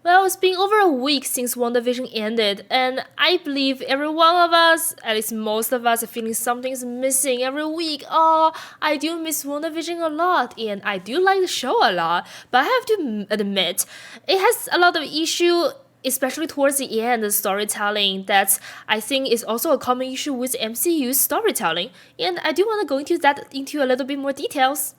Well, it's been over a week since WandaVision ended, and I believe every one of us, at least most of us, are feeling something's missing every week. Oh, I do miss WandaVision a lot, and I do like the show a lot, but I have to admit, it has a lot of issue, especially towards the end, the storytelling, that I think is also a common issue with MCU storytelling, and I do want to go into a little bit more details.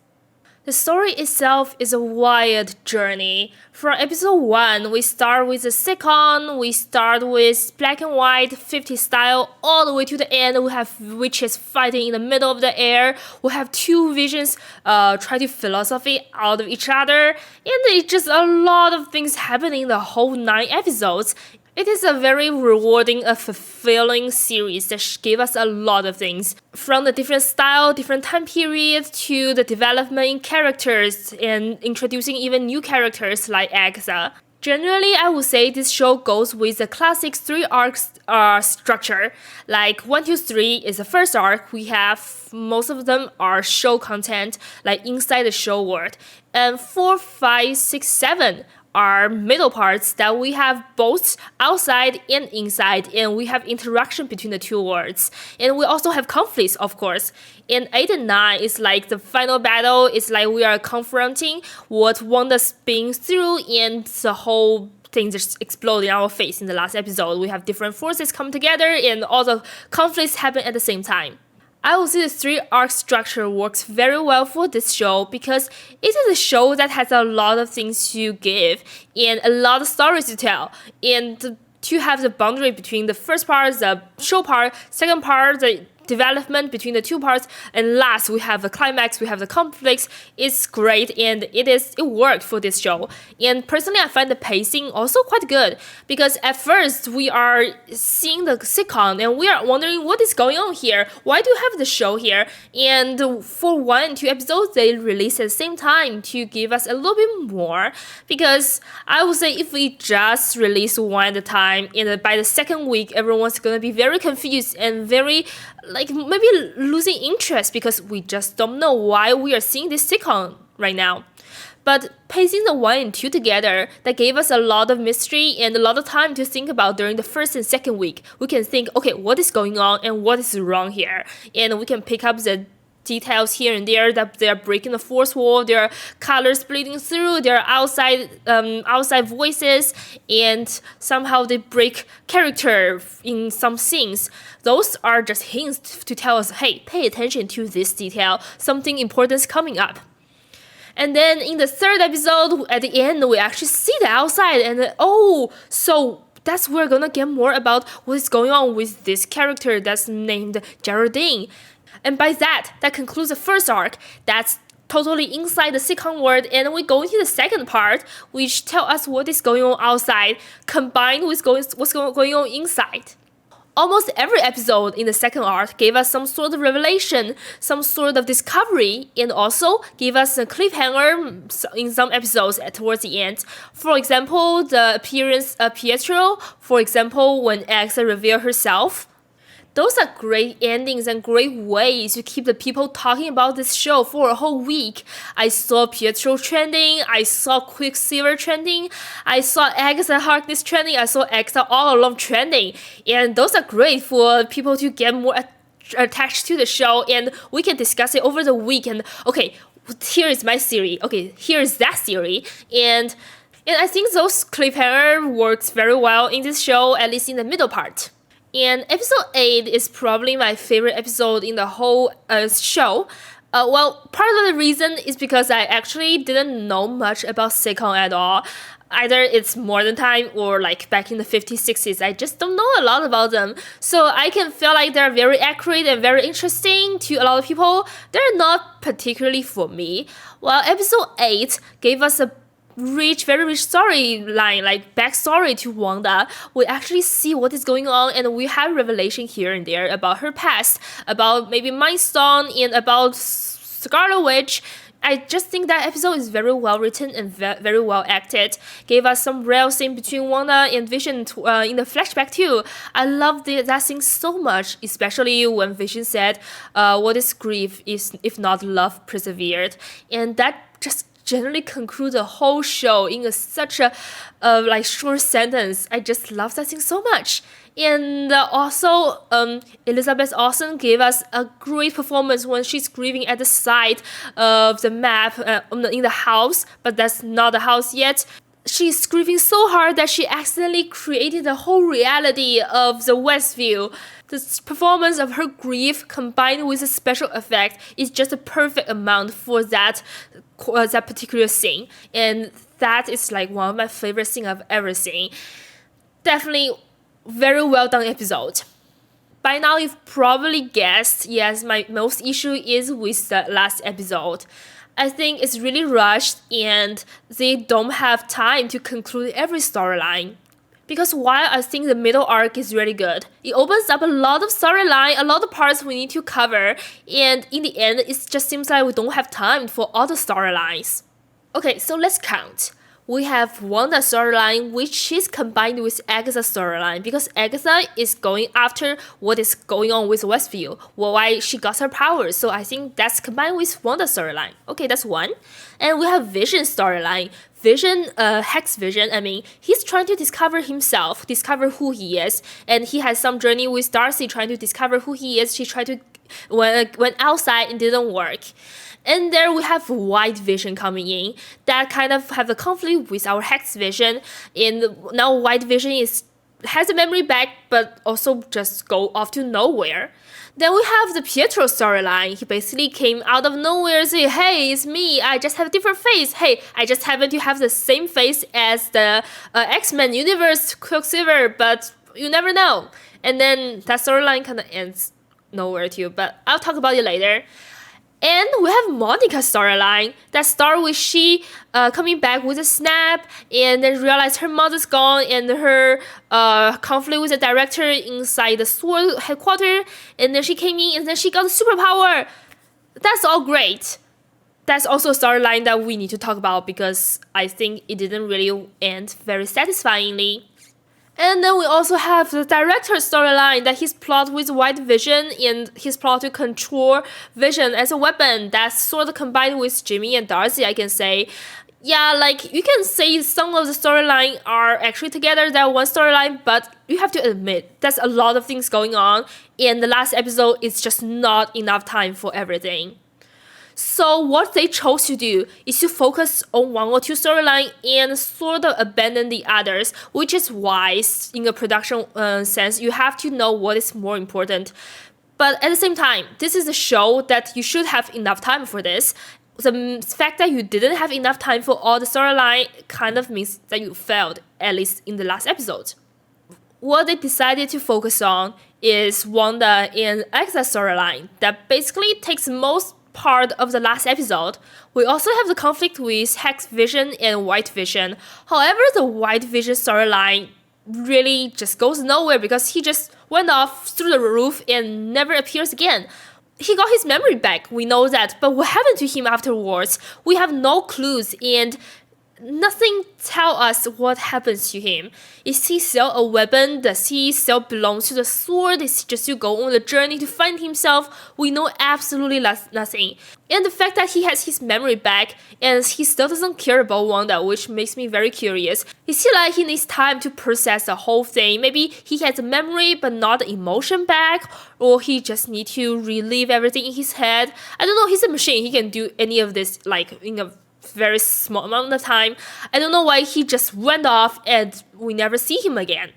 The story itself is a wild journey. From episode 1, we start with a sitcom, we start with black and white 50s style, all the way to the end we have witches fighting in the middle of the air, we have two visions try to philosophy out of each other, and it's just a lot of things happening in the whole 9 episodes. It is a very rewarding, a fulfilling series that gave us a lot of things. From the different style, different time periods, to the development in characters, and introducing even new characters like Agatha. Generally, I would say this show goes with the classic 3 arcs structure. Like 1, 2, 3 is the first arc. We have most of them are show content, like inside the show world. And 4, 5, 6, 7 are middle parts that we have both outside and inside, and we have interaction between the two worlds, and we also have conflicts, of course. And 8 and 9 is like the final battle. It's like we are confronting what Wanda's been through, and the whole thing just exploded in our face. In the last episode, we have different forces come together, and all the conflicts happen at the same time. I would say the 3 arc structure works very well for this show because it is a show that has a lot of things to give and a lot of stories to tell. And to have the boundary between the first part, the show part, second part, the development between the two parts, and last we have the climax, we have the conflicts. It's great, and it worked for this show. And personally, I find the pacing also quite good because at first we are seeing the sitcom and we are wondering what is going on here. Why do you have the show here? And for 1 and 2 episodes, they release at the same time to give us a little bit more. Because I would say if we just release one at a time, and by the second week, everyone's gonna be very confused and very maybe losing interest because we just don't know why we are seeing this sitcom right now. But pacing the 1 and 2 together, that gave us a lot of mystery and a lot of time to think about during the first and second week. We can think, okay, what is going on and what is wrong here? And we can pick up the details here and there that they're breaking the fourth wall, there are colors bleeding through, there are outside voices, and somehow they break character in some scenes. Those are just hints to tell us, hey, pay attention to this detail, something important is coming up. And then in the 3rd episode, at the end, we actually see the outside, and so that's where we're gonna get more about what is going on with this character that's named Geraldine. And by that concludes the first arc. That's totally inside the sitcom world, and we go into the second part, which tell us what is going on outside, combined with what's going on inside. Almost every episode in the second arc gave us some sort of revelation, some sort of discovery, and also gave us a cliffhanger in some episodes towards the end. For example, the appearance of Pietro, for example, when Agatha revealed herself. Those are great endings and great ways to keep the people talking about this show for a whole week. I saw Pietro trending, I saw Quicksilver trending, I saw Agatha Harkness trending, I saw Agatha all along trending. And those are great for people to get more attached to the show, and we can discuss it over the week. And okay, here is my theory. Okay, here is that theory. And I think those cliffhanger works very well in this show, at least in the middle part. And episode 8 is probably my favorite episode in the whole show. Well, part of the reason is because I actually didn't know much about sitcom at all. Either it's modern time or like back in the 50s, 60s. I just don't know a lot about them. So I can feel like they're very accurate and very interesting to a lot of people. They're not particularly for me. Well, episode 8 gave us a very rich storyline, like backstory to Wanda. We actually see what is going on, and we have revelation here and there about her past, about maybe Mind Stone, and about Scarlet Witch. I just think that episode is very well written and very well acted. Gave us some real scene between Wanda and Vision in the flashback too. I loved that scene so much, especially when Vision said, "What is grief if not love persevered?" And that just generally conclude the whole show in such a like short sentence. I just love that scene so much. And also, Elizabeth Olsen gave us a great performance when she's grieving at the side of the map in the house, but that's not the house yet. She's grieving so hard that she accidentally created the whole reality of the Westview. The performance of her grief combined with the special effect is just a perfect amount for that particular scene, and that is like one of my favorite scenes I've ever seen. Definitely very well done episode. By now you've probably guessed, yes, my most issue is with the last episode. I think it's really rushed and they don't have time to conclude every storyline. Because while I think the middle arc is really good, it opens up a lot of storyline, a lot of parts we need to cover, and in the end, it just seems like we don't have time for all the storylines. Okay, so let's count. We have Wanda's storyline, which is combined with Agatha's storyline, because Agatha is going after what is going on with Westview, why she got her powers. So I think that's combined with Wanda's storyline. Okay, that's one. And we have Vision's storyline. Hex Vision, I mean, he's trying to discover himself, discover who he is, and he has some journey with Darcy trying to discover who he is. She tried to went outside and didn't work. And there we have White Vision coming in that kind of have a conflict with our Hex Vision. And now White Vision has a memory back, but also just go off to nowhere. Then we have the Pietro storyline. He basically came out of nowhere, say, hey, it's me, I just have a different face. Hey, I just happen to have the same face as the X-Men universe Quicksilver, but you never know. And then that storyline kind of ends nowhere too, but I'll talk about it later. And we have Monica's storyline that starts with she coming back with a snap and then realize her mother's gone and her conflict with the director inside the SWORD headquarters, and then she came in and then she got a superpower. That's all great. That's also a storyline that we need to talk about because I think it didn't really end very satisfyingly. And then we also have the director's storyline that his plot with White Vision and his plot to control Vision as a weapon. That's sort of combined with Jimmy and Darcy, I can say. Yeah, like you can say some of the storyline are actually together, that one storyline, but you have to admit there's a lot of things going on, and the last episode is just not enough time for everything. So what they chose to do is to focus on one or two storylines and sort of abandon the others, which is wise in a production sense. You have to know what is more important. But at the same time, this is a show that you should have enough time for this. The fact that you didn't have enough time for all the storyline kind of means that you failed, at least in the last episode. What they decided to focus on is Wanda and Agatha's storyline that basically takes most part of the last episode. We also have the conflict with Hex Vision and White Vision. However, the White Vision storyline really just goes nowhere because he just went off through the roof and never appears again. He got his memory back, we know that, but what happened to him afterwards? We have no clues and nothing tell us what happens to him. Is he still a weapon? Does he still belong to the SWORD? Is he just to go on the journey to find himself? We know absolutely nothing. And the fact that he has his memory back and he still doesn't care about Wanda, which makes me very curious. Is he like he needs time to process the whole thing? Maybe he has a memory but not the emotion back, or he just need to relive everything in his head. I don't know, he's a machine. He can do any of this like in a very small amount of time. I don't know why he just went off and we never see him again.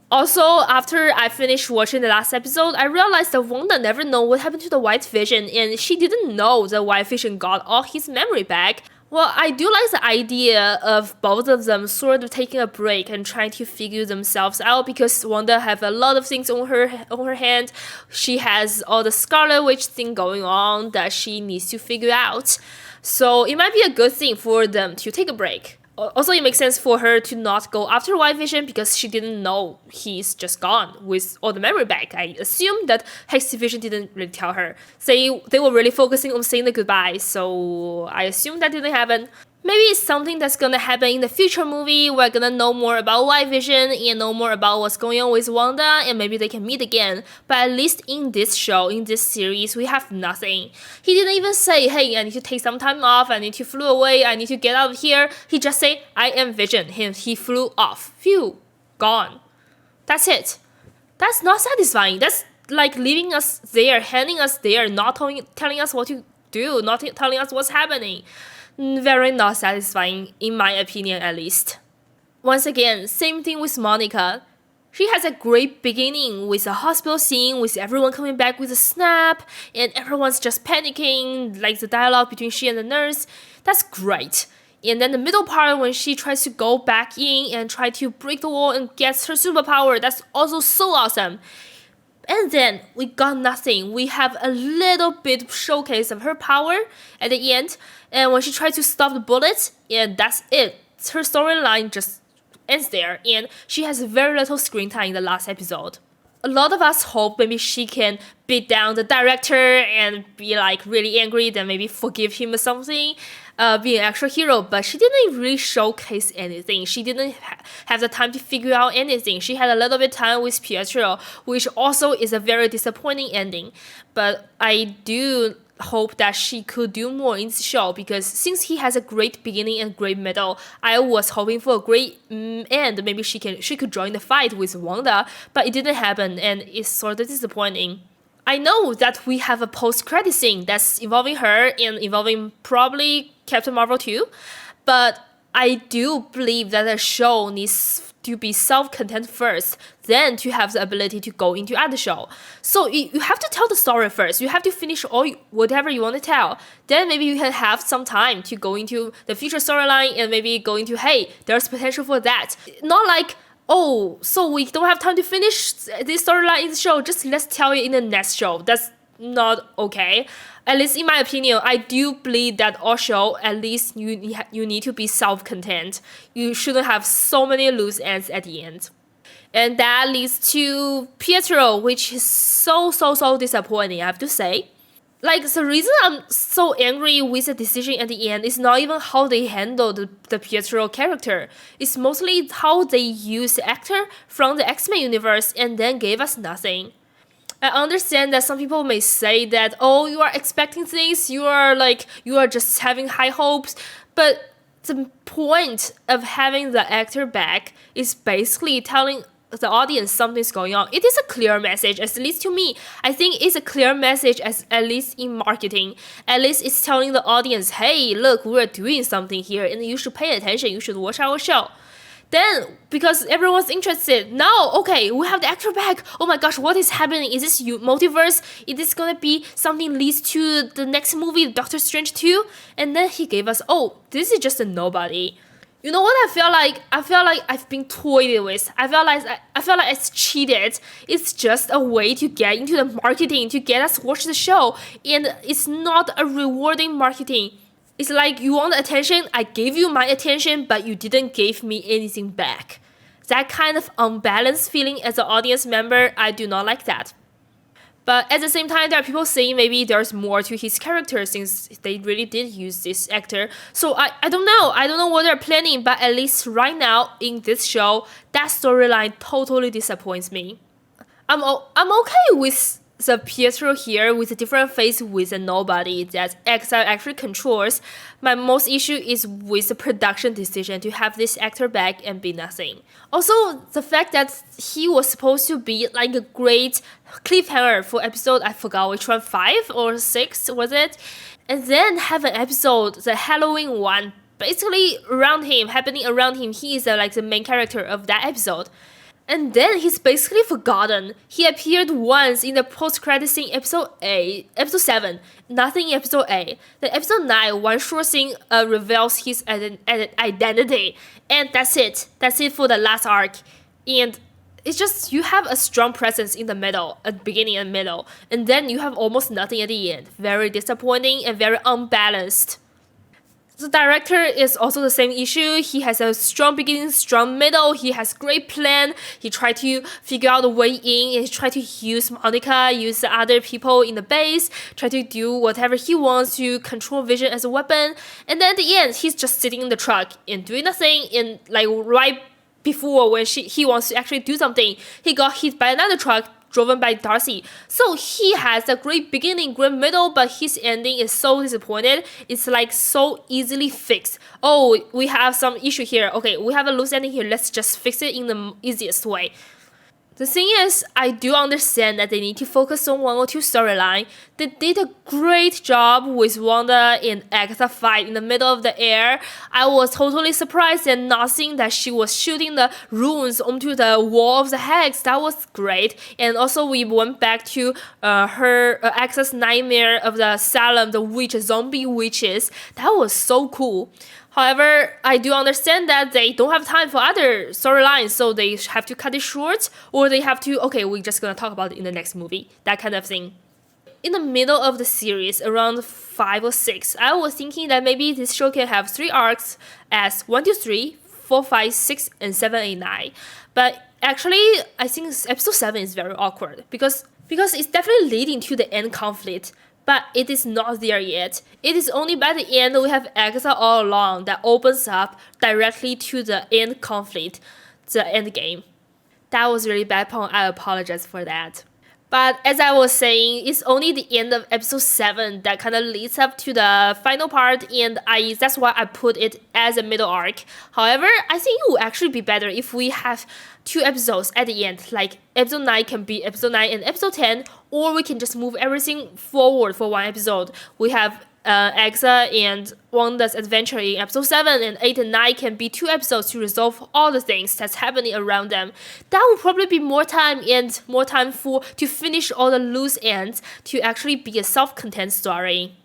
Also, after I finished watching the last episode, I realized that Wanda never know what happened to the White Vision, and she didn't know the White Vision got all his memory back. Well, I do like the idea of both of them sort of taking a break and trying to figure themselves out, because Wanda have a lot of things on her hand. She has all the Scarlet Witch thing going on that she needs to figure out. So it might be a good thing for them to take a break. Also, it makes sense for her to not go after White Vision because she didn't know he's just gone with all the memory back. I assume that Hex Vision didn't really tell her. They were really focusing on saying the goodbye, so I assume that didn't happen. Maybe it's something that's gonna happen in the future movie. We're gonna know more about WandaVision and know more about what's going on with Wanda, and maybe they can meet again. But at least in this show, in this series, we have nothing. He didn't even say, hey, I need to take some time off, I need to fly away, I need to get out of here. He just said, I am Vision. He flew off. Phew, gone. That's it. That's not satisfying. That's like leaving us there, handing us there, not telling us what to do, not telling us what's happening. Very not satisfying, in my opinion at least. Once again, same thing with Monica. She has a great beginning with a hospital scene, with everyone coming back with a snap, and everyone's just panicking, like the dialogue between she and the nurse. That's great. And then the middle part when she tries to go back in and try to break the wall and gets her superpower, that's also so awesome. And then we got nothing. We have a little bit showcase of her power at the end. And when she tried to stop the bullets, and that's it. Her storyline just ends there. And she has very little screen time in the last episode. A lot of us hope maybe she can beat down the director and be like really angry, then maybe forgive him or something, be an actual hero. But she didn't really showcase anything. She didn't have the time to figure out anything. She had a little bit of time with Pietro, which also is a very disappointing ending. But I do hope that she could do more in the show, because since he has a great beginning and great middle, I was hoping for a great end. Maybe she could join the fight with Wanda, but it didn't happen, and it's sort of disappointing. I know that we have a post-credit scene that's involving her and involving probably Captain Marvel too, but I do believe that the show needs to be self-contained first, then to have the ability to go into other show. So you have to tell the story first. You have to finish whatever you want to tell. Then maybe you can have some time to go into the future storyline and maybe go into, hey, there's potential for that. Not like, oh, so we don't have time to finish this storyline in the show, just let's tell it in the next show. That's not okay. At least in my opinion, I do believe that all show, at least you need to be self-contained. You shouldn't have so many loose ends at the end. And that leads to Pietro, which is so disappointing, I have to say. Like, the reason I'm so angry with the decision at the end is not even how they handled the Pietro character. It's mostly how they used the actor from the X-Men universe and then gave us nothing. I understand that some people may say that, oh, you are expecting things, you are just having high hopes, but the point of having the actor back is basically telling the audience something's going on. It is a clear message, at least to me. I think it's a clear message, at least in marketing. At least it's telling the audience, hey, look, we're doing something here, and you should pay attention, you should watch our show. Then, because everyone's interested, now, okay, we have the actor back. Oh my gosh, what is happening? Is this multiverse? Is this gonna be something leads to the next movie, Doctor Strange 2? And then he gave us, oh, this is just a nobody. You know what I feel like? I feel like I've been toyed with. I feel like it's cheated. It's just a way to get into the marketing, to get us watch the show. And it's not a rewarding marketing. It's like, you want attention, I gave you my attention, but you didn't give me anything back. That kind of unbalanced feeling as an audience member, I do not like that. But at the same time, there are people saying maybe there's more to his character since they really did use this actor. So I don't know. I don't know what they're planning, but at least right now in this show, that storyline totally disappoints me. I'm okay with the Pietro here with a different face with a nobody that Exile actually controls. My most issue is with the production decision to have this actor back and be nothing. Also, the fact that he was supposed to be like a great cliffhanger for episode, I forgot which one, 5 or 6 was it? And then have an episode, the Halloween one, basically happening around him. He is like the main character of that episode. And then he's basically forgotten. He appeared once in the post-credit scene episode 7, nothing in episode 8. Then episode 9, one short scene reveals his identity. And that's it. That's it for the last arc. And it's just, you have a strong presence in the middle, at the beginning and middle. And then you have almost nothing at the end. Very disappointing and very unbalanced. The director is also the same issue. He has a strong beginning, strong middle. He has great plan. He tried to figure out a way in, and he tried to use Monica, use the other people in the base, try to do whatever he wants to control Vision as a weapon. And then at the end, he's just sitting in the truck and doing nothing. And like right before when he wants to actually do something, he got hit by another truck driven by Darcy. So he has a great beginning, great middle, but his ending is so disappointed. It's like so easily fixed. Oh, we have some issue here. Okay, we have a loose ending here. Let's just fix it in the easiest way. The thing is, I do understand that they need to focus on 102 storyline. They did a great job with Wanda and Agatha fight in the middle of the air. I was totally surprised and not seeing that she was shooting the runes onto the wall of the hex. That was great. And also we went back to her Agatha's nightmare of the Salem, the zombie witches. That was so cool. However, I do understand that they don't have time for other storylines, so they have to cut it short, or they have to, okay, we're just gonna talk about it in the next movie, that kind of thing. In the middle of the series, around 5 or 6, I was thinking that maybe this show can have 3 arcs as 1, 2, 3, 4, 5, 6, and 7, 8, 9. But actually, I think episode 7 is very awkward, because it's definitely leading to the end conflict. But it is not there yet. It is only by the end we have Agatha all along that opens up directly to the end conflict, the end game. That was really bad, Pong. I apologize for that. But as I was saying, it's only the end of episode 7 that kind of leads up to the final part, and that's why I put it as a middle arc. However, I think it would actually be better if we have 2 episodes at the end, like episode 9 can be episode 9 and episode 10, or we can just move everything forward for 1 episode. We have Agatha and Wanda's adventure in episode 7, and 8 and 9 can be 2 episodes to resolve all the things that's happening around them. That would probably be more time and more time to finish all the loose ends to actually be a self-contained story.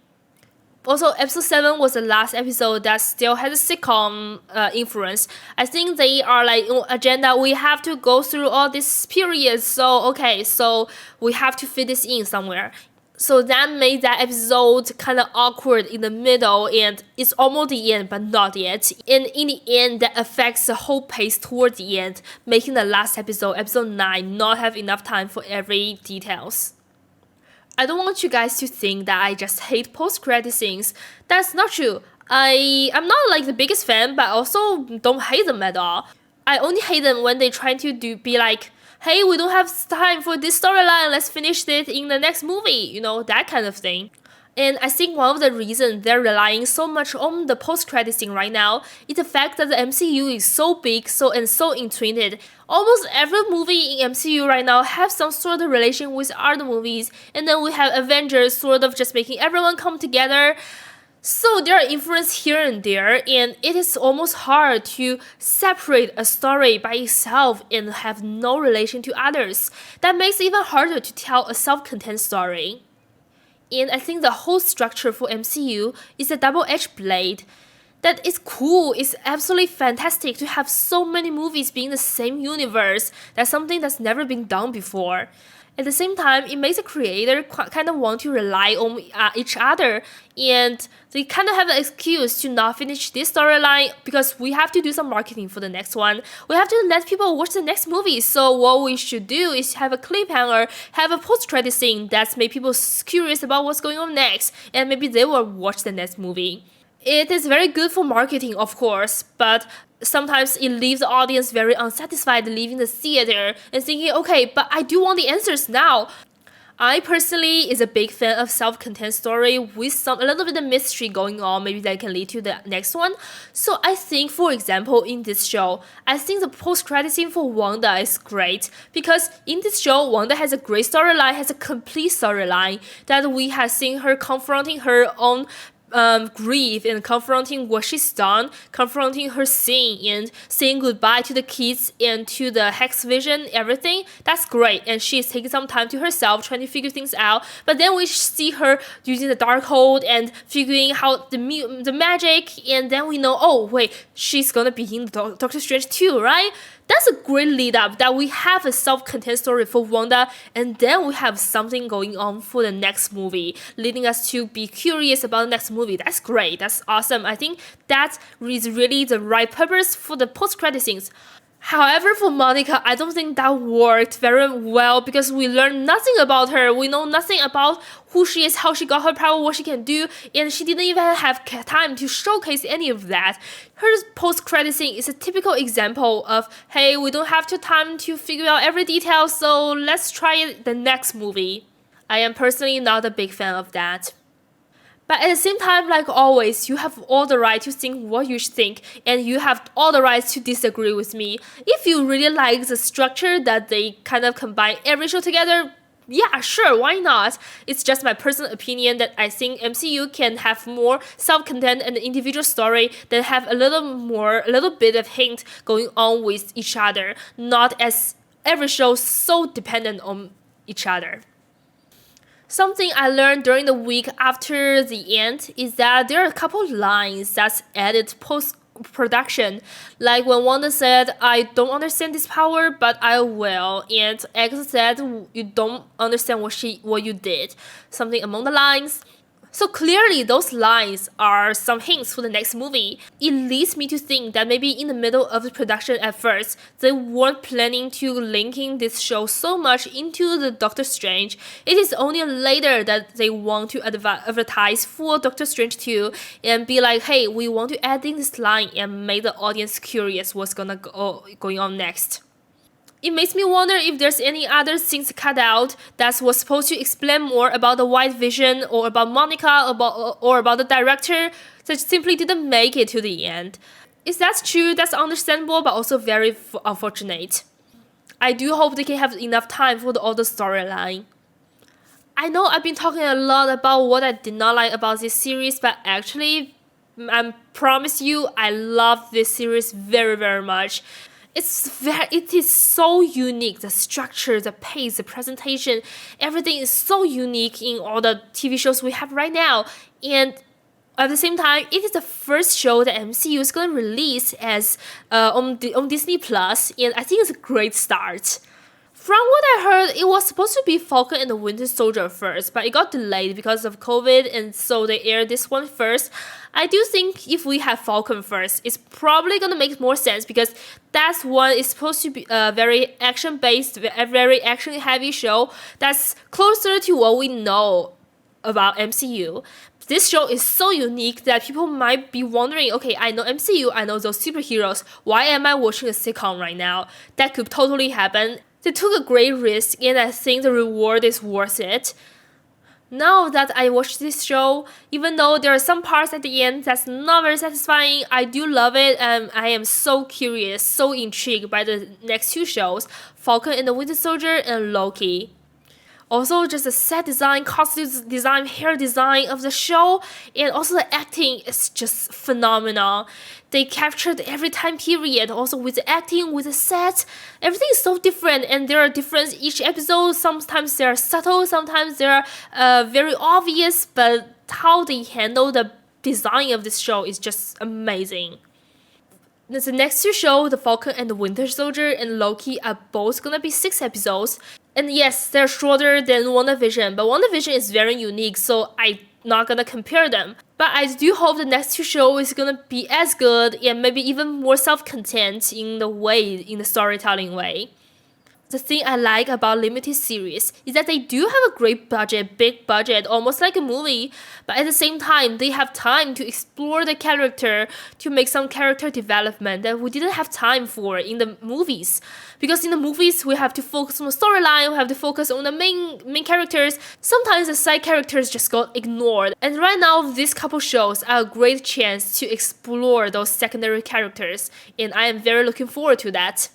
Also, episode 7 was the last episode that still has a sitcom influence. I think they are like, agenda, we have to go through all these periods, so we have to fit this in somewhere. So that made that episode kind of awkward in the middle, and it's almost the end, but not yet. And in the end, that affects the whole pace toward the end, making the last episode, episode 9, not have enough time for every details. I don't want you guys to think that I just hate post-credit scenes. That's not true. I'm not like the biggest fan, but also don't hate them at all. I only hate them when they try to be like, hey, we don't have time for this storyline, let's finish it in the next movie, that kind of thing. And I think one of the reasons they're relying so much on the post-credit scene right now is the fact that the MCU is so big so entwined. Almost every movie in MCU right now have some sort of relation with other movies, and then we have Avengers sort of just making everyone come together. So there are influences here and there, and it is almost hard to separate a story by itself and have no relation to others. That makes it even harder to tell a self-contained story. And I think the whole structure for MCU is a double-edged blade. That is cool, it's absolutely fantastic to have so many movies being the same universe. That's something that's never been done before. At the same time, it makes a creator kind of want to rely on each other, and they kind of have an excuse to not finish this storyline because we have to do some marketing for the next one. We have to let people watch the next movie, so what we should do is have a cliffhanger, have a post-credit scene that's made people curious about what's going on next, and maybe they will watch the next movie. It is very good for marketing, of course, but sometimes it leaves the audience very unsatisfied leaving the theater and thinking, okay, but I do want the answers now. I personally is a big fan of self-contained story with a little bit of mystery going on, maybe that can lead to the next one. So I think, for example, in this show, I think the post-credit scene for Wanda is great because in this show, Wanda has a great storyline, has a complete storyline that we have seen her confronting her own grief and confronting what she's done, confronting her sin and saying goodbye to the kids and to the Hex Vision, everything. That's great, and she's taking some time to herself trying to figure things out. But then we see her using the Darkhold and figuring out the magic, and then we know, oh wait, she's gonna be in Doctor Strange too, right? That's a great lead up that we have a self-contained story for Wanda, and then we have something going on for the next movie, leading us to be curious about the next movie. That's great. That's awesome. I think that is really the right purpose for the post-credit scenes. However, for Monica, I don't think that worked very well because we learned nothing about her. We know nothing about who she is, how she got her power, what she can do, and she didn't even have time to showcase any of that. Her post-credit scene is a typical example of, hey, we don't have time to figure out every detail, so let's try it the next movie. I am personally not a big fan of that. But at the same time, like always, you have all the right to think what you think, and you have all the right to disagree with me. If you really like the structure that they kind of combine every show together, yeah, sure, why not? It's just my personal opinion that I think MCU can have more self-contained and individual story that have a little bit of hint going on with each other, not as every show so dependent on each other. Something I learned during the week after the end is that there are a couple lines that's added post-production. Like when Wanda said, I don't understand this power, but I will. And X said, you don't understand what you did. Something among the lines. So clearly those lines are some hints for the next movie. It leads me to think that maybe in the middle of the production at first, they weren't planning to linking this show so much into the Doctor Strange. It is only later that they want to advertise for Doctor Strange 2 and be like, hey, we want to add in this line and make the audience curious what's going on next. It makes me wonder if there's any other things cut out that was supposed to explain more about the WandaVision or about Monica or about the director that simply didn't make it to the end. If that's true, that's understandable but also very unfortunate. I do hope they can have enough time for all the storyline. I know I've been talking a lot about what I did not like about this series, but actually, I promise you, I love this series very, very much. It is so unique. The structure, the pace, the presentation, everything is so unique in all the TV shows we have right now. And at the same time, it is the first show that MCU is going to release as on Disney Plus, and I think it's a great start. From what I heard, it was supposed to be Falcon and the Winter Soldier first, but it got delayed because of COVID, and so they aired this one first. I do think if we have Falcon first, it's probably gonna make more sense because that's one is supposed to be a very action-based, a very action-heavy show that's closer to what we know about MCU. This show is so unique that people might be wondering, okay, I know MCU, I know those superheroes, why am I watching a sitcom right now? That could totally happen. They took a great risk, and I think the reward is worth it. Now that I watched this show, even though there are some parts at the end that's not very satisfying, I do love it, and I am so curious, so intrigued by the next two shows, Falcon and the Winter Soldier and Loki. Also, just the set design, costume design, hair design of the show, and also the acting is just phenomenal. They captured every time period, also with the acting, with the set. Everything is so different, and there are differences each episode. Sometimes they are subtle, sometimes they are very obvious, but how they handle the design of this show is just amazing. The next two shows, The Falcon and the Winter Soldier and Loki, are both gonna be 6 episodes. And yes, they're shorter than WandaVision, but WandaVision is very unique, so I'm not gonna compare them. But I do hope the next two shows is gonna be as good and maybe even more self-contained in the storytelling way. The thing I like about limited series is that they do have a great budget, big budget, almost like a movie, but at the same time, they have time to explore the character, to make some character development that we didn't have time for in the movies. Because in the movies, we have to focus on the storyline, we have to focus on the main characters. Sometimes the side characters just got ignored. And right now, these couple shows are a great chance to explore those secondary characters, and I am very looking forward to that.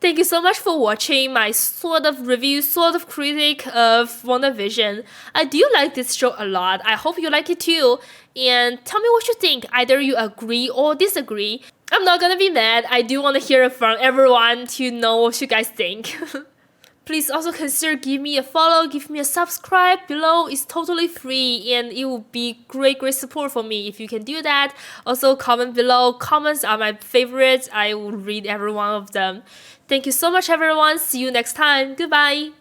Thank you so much for watching my sort of review, sort of critic of WandaVision. I do like this show a lot. I hope you like it too. And tell me what you think. Either you agree or disagree. I'm not gonna be mad. I do want to hear from everyone to know what you guys think. Please also consider give me a follow, give me a subscribe below. It's totally free and it will be great support for me if you can do that. Also comment below. Comments are my favorites. I will read every one of them. Thank you so much everyone. See you next time. Goodbye.